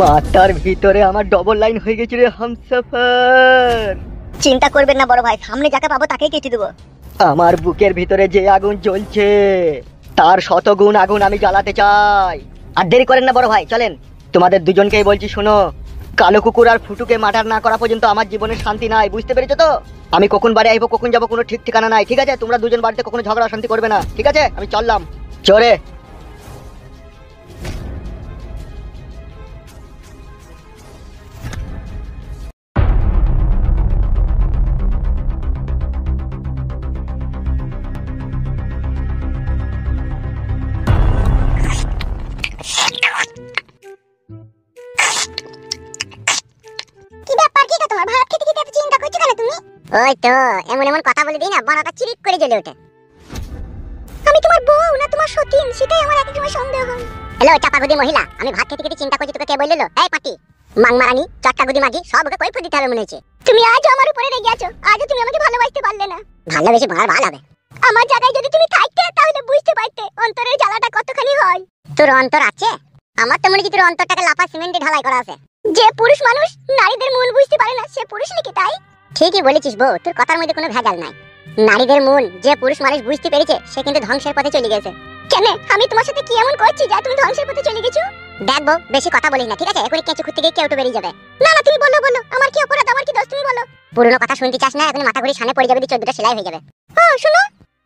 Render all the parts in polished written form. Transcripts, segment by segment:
মাথার ভিতরে আমার ডবল লাইন হয়ে গেছে রে হামসফার। চিন্তা করবেন না বড় ভাই, সামনে যাকে পাবো তাকেই কেটে দেবো। আমার বুকের ভিতরে যে আগুন জ্বলছে তার শতগুণ আগুন আমি জ্বালাতে চাই। আর দেরি করেন না বড় ভাই, চলেন। তোমাদের দুজনকেই বলছি, শোনো, কালো কুকুর আর ফুটুকে মার্ডার না করা পর্যন্ত আমার জীবনে শান্তি নাই, বুঝতে পেরেছো তো? আমি কখন বাড়ি আইবো কখন যাবো কোনো ঠিক ঠিকানা নাই, ঠিক আছে? তোমরা দুজন বাড়িতে কখনো ঝগড়া শান্তি করবে না, ঠিক আছে? আমি চললাম, চরে। কি ব্যাপার, কি তোমার ভাত খেতে খেতে এত চিন্তা করছো কেন তুমি? ওই তো এমন এমন কথা বলে দিই না, বানাটা চিরিক করে জ্বলে ওঠে। আমি তোমার বউ না তোমার সতীন, সেটাই আমার এক সময় সন্দেহ হয়। হ্যালো চাপাগুদি মহিলা, আমি ভাত খেতে খেতে চিন্তা করছি, তোকে কে বললো? এই পাটি মাংমারানি চটকাগুদি মাগি, সব ওকে কৈফিয়ত দিতে হবে মনে হচ্ছে। তুমি আজ আমার উপরে রেগে আছো, আজও তুমি আমাকে ভালোবাসতে পারলে না। ভালোবেসে ভাঙার ভালো হবে। আমার জায়গায় যদি তুমি থাকতে তাহলে বুঝতে পারতে অন্তরের জ্বালাটা কতখানি হয়। তোর অন্তর আছে? আমার তো মনে হয় তোর অন্তরটাকে লাফা সিমেন্টে ঢালাই করা আছে। যে পুরুষ মানুষ নারীদের মন বুঝতে পারে না সে পুরুষ নাকি? তাই ঠিকই বলেছিস বউ, তোর কথার মধ্যে কোনো ভেজাল নাই। নারীদের মন যে পুরুষ মানুষ বুঝতে পেরেছে সে কিন্তু ধ্বংসের পথে চলে গেছে। কেন আমি তোমার সাথে কি এমন করছি যা তুমি ধ্বংসের পথে চলে গেছো? দেখ বউ, বেশি কথা বলিস না, ঠিক আছে? এখনই কেঁচু খুঁজতে গিয়ে কেউ তো বেরিয়ে যাবে। না না তুমি বলো বলো, আমার কি অপরাধ, আমার কি দোষ, তুমি বলো। পুরনো কথা শুনতে চাস না? এখন মাথা ঘুরে সামনে পড়ে যাবে, 14টা সেলাই হয়ে যাবে। হ্যাঁ শোনো,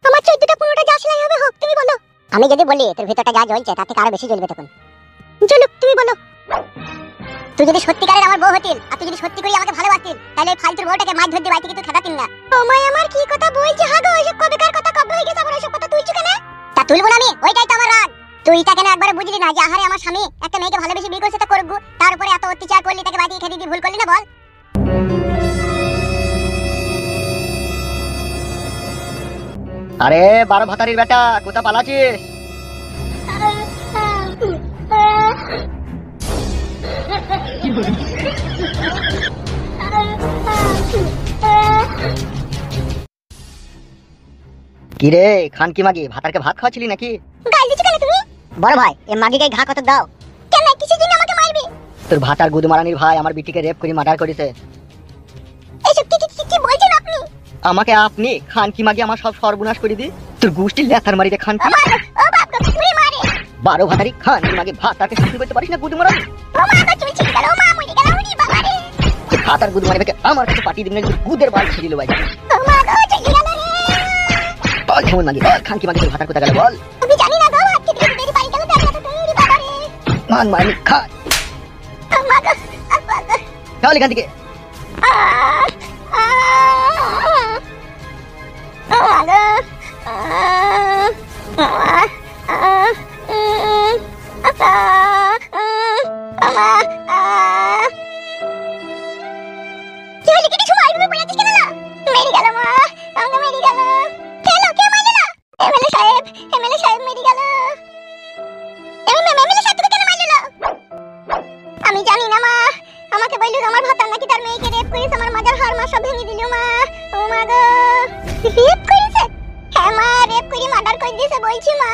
আমার 14টা 15টা যা সেলাই হবে হোক, তুমি বলো। আমি যদি বলি তোর ভিতরটা যা জ্বলছে তার থেকে আরো বেশি জ্বলবে তখন। জ্বলুক, তুমি বলো। তুই যদি সত্যিকারের আমার বউ হতিল আর তুই যদি সত্যি করে আমাকে ভালোবাসতিল তাহলে এই ফালতুর বউটাকে মাছ ধরতে বাইতে কিন্তু খেদাতিন না। ওমাই আমার কি কথা বলছিস? হাগো ওইসব কবেকার কথা, কবে হয়ে গেছে আবার ওইসব কথা তুলছো কেন? তা তুলবো না আমি, ওইটাই তো আমার রাগ। তুই এটা কেন একবারে বুঝলি না যে আহারে আমার স্বামী একটা মেয়েকে ভালোবেসে বিয়ে করছে, তা করব, তার উপরে এত অত্যাচার করলি, তাকে বাইতে খেতে দিয়ে ভুল করলি না বল? আরে 12 ভাতারির বেটা, কোথা পালাছিস? কিরে খানকি মাগি, ভাতারকে ভাত খাওয়াছিলি নাকি? গাল দিছো কেন তুমি? বড় ভাই এই মাগিকে ঘা কত দাও। কেন কিসের জন্য আমাকে মারবে? তোর ভাতার গুদমারানির ভাই আমার বিটিকে রেপ করে মার্ডার করেছে। এইসব কি বলছেন আপনি? আমাকে আপনি খানকি মাগি আমার সব সর্বনাশ করে দি। তোর গোষ্ঠীর লেথার মারিতে খানকি। ও বাপ গো, তুমি মারে 12 ভাতারি খানকি মাগি ভাতারকে শাসন করতে পারিস না গুদমারানি? ও মা গো, চুল ছিঁড়ে গেল, ও মা মরে গেল, ওরে বাবা রে। ভাতার গুদমারি বেকে আমার কাছে পাঠিয়ে দিবি না, গুদের বাল ছিড়িল ভাই। ও মা গো, চলে গেল রে। বল কেমন মাগি, বল খানকি মাগি তোর ভাতার কোথা গেল বল? আমি জানি না গো, ভাত খেতে খেতে বেরি বাড়ি গেল, দেখো তো তুমি, ওরে বাবা রে। মান মানি খা ও মা গো, আব্বা গো। চল এখান থেকে। ও মা গো। কি হলি কি সময় তুমি বলে দিছ কেন? মেরি গেল মা, আমাকে মেরি গেল। কেলো কে মারলো না? এমএলএ সাহেব মেরি গেল। এমএলএ সাহেব তোকে কেন মারলো? আমি জানি না মা, আমাকে বললো আমার ভাতার নাকি তার মেয়েকে রেপ করেছে, আমার মাজার হাড় মা সব ভেঙে দিল মা। ও মা গো, রেপ করেছে? হ্যাঁ মা, রেপ করে মার্ডার করে দিয়েছে বলছি মা।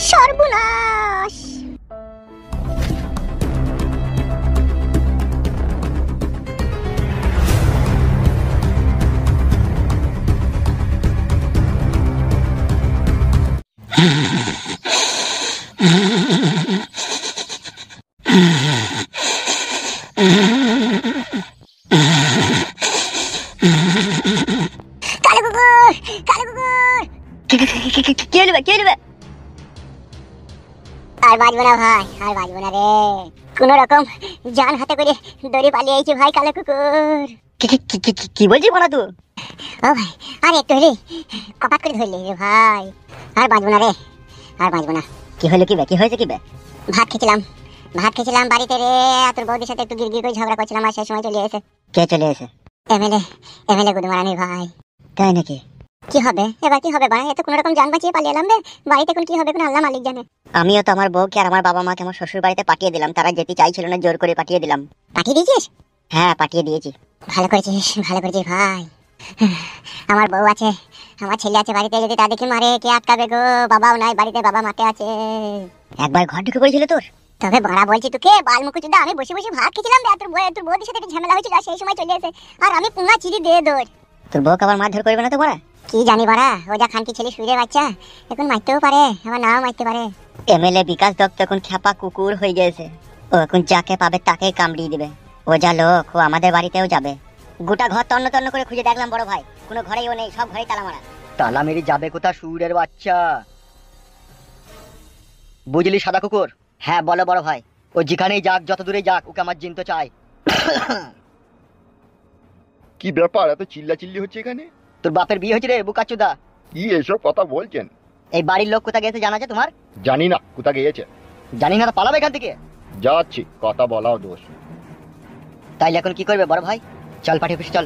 সর্বনাশ। কালো কুকুর, কালো কুকুর। কি হলো? আর বাজবো না ভাই, আর বাজবো না রে। কোন রকম জান হাতে করে দড়ি পালিয়ে আইছি ভাই, কালো কুকুর। কি বলছিস বলা তুই? ও ভাই, আর একটু হলে কপাট করে ধরলি রে ভাই। আর বাজবো না রে, আর বাজবো না। কি হলো কি বে, কি হয়েছে কি বে? ভাত খেয়েছিলাম বাড়িতে রে, আর তোর বৌদির সাথে একটু গিরগির করে ঝগড়া করছিলাম, আর সেই সময় চলে এসে। কে চলে এসে? এমএলএ গুদমারানি ভাই। তাই নাকি? কি হবে এবার, কি হবে ভাই? এত কোন রকম জান বাঁচিয়ে পালিয়ে এলাম রে। বাড়িতে কোন কি হবে কোন আল্লাহ মালিক জানে। আমিও তো আমার বউকে আর আমার বাবা মাকে আমার শ্বশুর বাড়িতে পাঠিয়ে দিলাম, তারা যেতে চাইছিল না, জোর করে পাঠিয়ে দিলাম। পাঠিয়ে দিয়েছিস? হ্যাঁ পাঠিয়ে দিয়েছি। ভালো করেছিস ভাই। আমার বউ আছে, আমার ছেলে আছে বাড়িতে, যদি তা দেখি মারে কে আটকাবে গো? বাবাও নাই বাড়িতে, বাবা মাঠে আছে। একবার ঘর ঢুকে পড়েছিল তোর? তবে বড়া বলছি তোকে বালমুকুচুদা, আমি বসে বসে ভাত খেছিলাম রে, তোর বউদের সাথে একটা ঝামেলা হয়েছিল, সেই সময় চলে এসে আর আমি পুঙ্গা চিড়ি দিয়ে দৌড়। তোর বউকে আবার মারধর করবে না তো বড়া? কি জানি বড়া, ও যা খানকি ছেলে সুইরের বাচ্চা, এখন মারতেও পারে আবার নাও মারতে পারে। এমএলএ বিকাশ দত্ত এখন খ্যাপা কুকুর হয়ে গেছে। ও এখন যাকে পাবে তাকেই কামড়িয়ে দিবে। ও যা লোক, ও আমাদের বাড়িতেও যাবে। গোটা ঘর তন্ন তন্ন করে খুঁজে দেখলাম বড় ভাই, কোনো ঘরেই ও নেই, সব ঘরেই তালা মারা। তালা মেরে যাবে কোথা সুরের বাচ্চা? বুঝলি সাদা কুকুর? হ্যাঁ বলো বড় ভাই। ও যেখানেই যাক, যত দূরে যাক, ওকে আমার জিনতে চাই। কি ব্যাপার, এত চিল্লাচিল্লি হচ্ছে এখানে? তোর বাপের বিয়ে হয়েছে রে বুকাচুদা। কি এসব কথা বলছেন? এই বাড়ির লোক কোথা গেছে জানা আছে তোমার? জানি না কোথা গিয়েছে। জানি না তো পালাবে এখান থেকে? যাচ্ছি, কথা বলাও দোষ। তাইলে এখন কি করবে বড় ভাই? চল পাঠিয়ে অফিসে চল।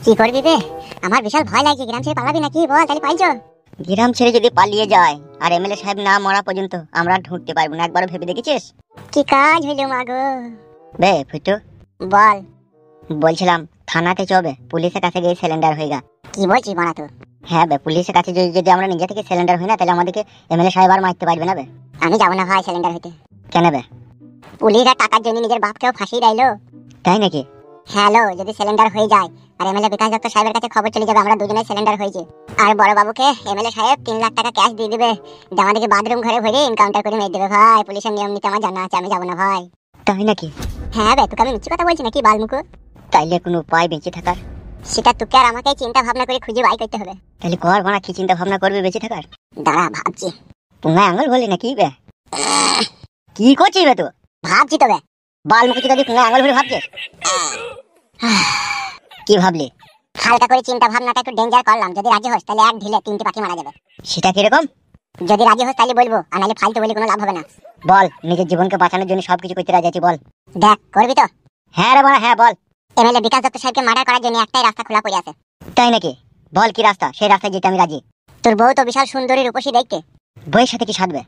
কি করবি বে? আমার বিশাল ভয় লাগছে, গ্রাম ছেড়ে পালাবি নাকি বল, তাহলে পাইছো? গ্রাম ছেড়ে যদি পালিয়ে যায় আর এমএলএ সাহেব না মরা পর্যন্ত আমরা ঢুকতে পারবো না, একবারও ভেবে দেখেছিস? কি কাজ হইলো মাগো? বে ফুটু, বল। বলছিলাম থানাতে চবে, পুলিশের কাছে গিয়ে সিলিন্ডার হয়ে গা। কি বলছিস মারা তো? হ্যাঁ বে, পুলিশের কাছে যদি আমরা নিজে থেকে সিলিন্ডার হই না, তাহলে আমাদেরকে এমএলএ সাহেব আর মারতে পারবে না বে। আমি যাবো না ভাই সিলিন্ডার হইতে। কেন বে? পুলিশ আর টাকার জন্য নিজের বাপকেও ফাঁসিয়ে দিলো। তাই নাকি? হ্যালো, যদি সিলিন্ডার হয়ে যায় আর এমএলএ বিকাশ দত্ত সাহেবের কাছে খবর চলে যাবে আমরা দুজনে সিলিন্ডার হয়েছে, আর বড় বাবুকে এমএলএ সাহেব 3 লাখ টাকা ক্যাশ দিয়ে দিবে, আমাদেরকে বাথরুম ঘরে ভরে এনকাউন্টার করে মেরে দেবে। ভাই পুলিশের নিয়ম নীতি আমার জানা আছে, আমি যাবো না ভাই। তাই নাকি? হ্যাঁ বে, তোকে আমি মিথ্যে কথা বলছি নাকি বালমুকু? তাইলে কোনো উপায় বেঁচে থাকার? সেটা তোকে আর আমাকে চিন্তা ভাবনা করে খুঁজে বাই করতে হবে। তাহলে কর বানা, কি চিন্তা ভাবনা করবে বেঁচে থাকার? দাঁড়া ভাবছি। পুঙ্গায় আঙুল বলি নাকি বে? কি করছিস বে তুই? ভাবছি তবে। বাল মুখে যদি পুঙ্গায় আঙুল ভরে ভাবছিস? কি ভাবলি? হালকা করে চিন্তা ভাবনাটা একটু ডেঞ্জার করলাম, যদি রাজি হোস তাহলে এক ঢিলে 3টে পাখি মারা যাবে। সেটা কিরকম? যদি রাজি হোস তাহলে বলবো, আর নাহলে ফালতু বলে কোনো লাভ হবে না। বল, নিজের জীবনকে বাঁচানোর জন্য সবকিছু করতে রাজি আছি, বল। দেখ করবি তো? হ্যাঁ রে বাড়া, হ্যাঁ বল। এমএলএ বিকাশ দত্ত সাহেবকে মার্ডার করার জন্য একটাই রাস্তা খোলা পড়ে আছে। তাই নাকি? বল কি রাস্তা, সেই রাস্তায় যেতে আমি রাজি। তোর বউ তো বিশাল সুন্দরী রূপসী দেখতে। বইয়ের সাথে কি সাধবে?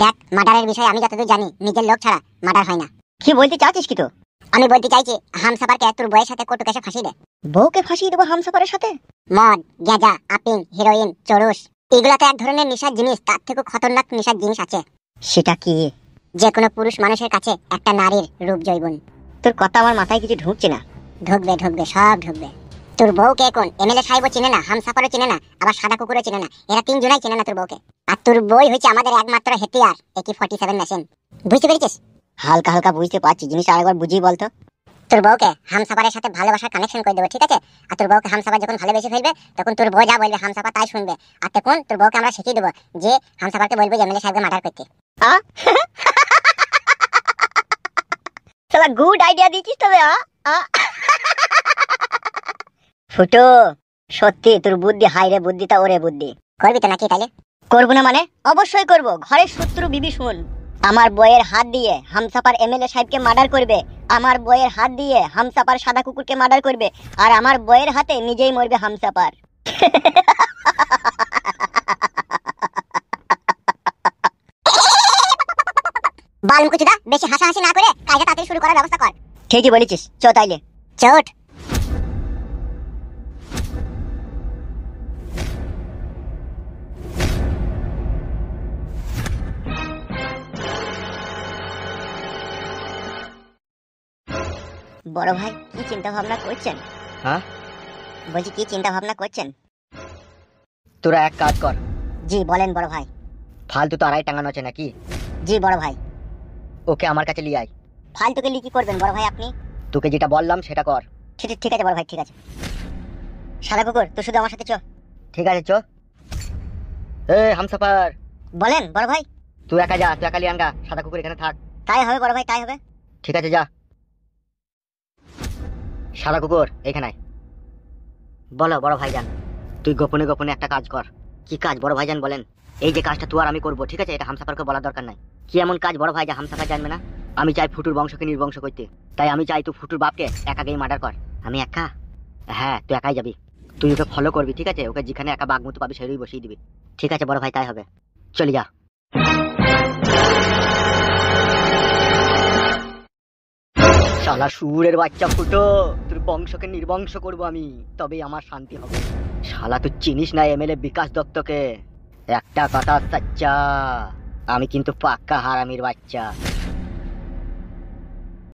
দেখ, মার্ডারের বিষয়ে আমি যতদূর জানি, নিজের লোক ছাড়া মার্ডার হয় না। কি বলতে চাচ্ছিস কি তো? আমি বলতে চাইছি হামসাফারকে তোর বউয়ের সাথে কোর্টে কেসে ফাঁসিয়ে দে। বউকে ফাঁসিয়ে দেবো হামসাফারের সাথে? মদ, গাঁজা, আপিং, হিরোইন, চরস, এগুলা তো এক ধরনের নেশার জিনিস, তার থেকে খতরনাক নেশার জিনিস আছে। সেটা কি? যে কোনো পুরুষ মানুষের কাছে একটা নারীর রূপ জৈবন। তোর কথা আমার মাথায় কিছু ঢুকছে না। ঢুকবে ঢুকবে, সব ঢুকবে। তোর বউকে এখন এমএলএ সাহেবও চিনে না, হামসাফারও চিনে না, আবার সাদা কুকুরও চিনে না, এরা 3 জনাই চিনে না তোর বউকে। আর তোর বই হচ্ছে আমাদের একমাত্র হেতিয়ার, AK-47 মেশিন। বুঝতে পেরেছিস? হালকা হালকা বুঝতে পারছি, জিনিস আরেকবার বুঝিয়ে বলতো। তোর বউকে হামসাফারের সাথে ভালোবাসার কানেকশন করে দেবো, ঠিক আছে? আর তোর বউকে হামসাফার যখন ভালোবেসে ফেলবে, তখন তোর বউ যা বলবে হামসাফার তাই শুনবে। আর তখন তোর বউকে আমরা শিখিয়ে দেবো যে হামসাফারকে বলবো যে এমএলএ সাহেবকে মার্ডার করতে। শালা গুড আইডিয়া দিছিস তবে। ফুটো, সত্যি তোর বুদ্ধি হাই রে, বুদ্ধিটা ওরে বুদ্ধি। করবি তো নাকি তাহলে? করবো না মানে? অবশ্যই করব। ঘরের শত্রু বিবি শুন, আমার বইয়ের হাত দিয়ে হামসাপার এমএলএ সাহেবকে মার্ডার করবে, আমার বইয়ের হাত দিয়ে হামসাপার সাদা কুকুরকে মার্ডার করবে, আর আমার বইয়ের হাতে নিজেই মরবে হামসাপার। বালমুকুচুদা, বেশি হাসাহাসি না করে কাজটা তাড়াতাড়ি শুরু করার ব্যবস্থা কর। ঠিকই বলেছিস, চ তাইলে। চোট। বড় ভাই কি চিন্তা ভাবনা করছেন? হ্যাঁ বলছি, কি চিন্তা ভাবনা করছেন? তোরা এক কাজ কর। জি বলেন বড় ভাই। ফালতু তো আড়াই টাঙানো আছে নাকি? জি বড় ভাই। ওকে আমার কাছে নিয়ে আয়। ফালতুকে নিয়ে কি করবেন বড় ভাই আপনি? তোকে যেটা বললাম সেটা কর। ঠিক আছে বড় ভাই, ঠিক আছে। সাদা কুকুর, তুই শুধু আমার সাথে চ। ঠিক আছে চ। হামসাফার। বলেন বড় ভাই। তুই একা যা, তুই একা লিয়ানগা, সাদা কুকুর এখানে থাক। তাই হবে বড় ভাই, তাই হবে। ঠিক আছে যা। সাদা কুকুর এখানে আয়। বলো বড় ভাইজান। তুই গোপনে গোপনে একটা কাজ কর। কি কাজ বড় ভাইজান বলেন? এই যে কাজটা তুই আর আমি করবো, ঠিক আছে? এটা হামসাফারকে বলার দরকার নাই। কি এমন কাজ বড় ভাই যা হামসাফার জানবে না? আমি চাই ফুটুর বংশকে নির্বংশ করতে, তাই আমি চাই তুই ফুটুর বাপকে একা গিয়ে মার্ডার কর। আমি একা? হ্যাঁ তুই একাই যাবি। তুই ওকে ফলো করবি, ঠিক আছে? ওকে যেখানে একা বাঘ মতো পাবি সেটাই বসিয়ে দিবি। ঠিক আছে বড় ভাই, তাই হবে। চলে যা। শালা সুরের বাচ্চা ফুটো, তোর বংশকে নির্বংশ করব আমি, তবেই আমার শান্তি হবে। শালা তুই চিনিস না এমএলএ বিকাশ দত্তকে? একটা কথা সাচ্চা, আমি কিন্তু পাক্কা হারামির বাচ্চা।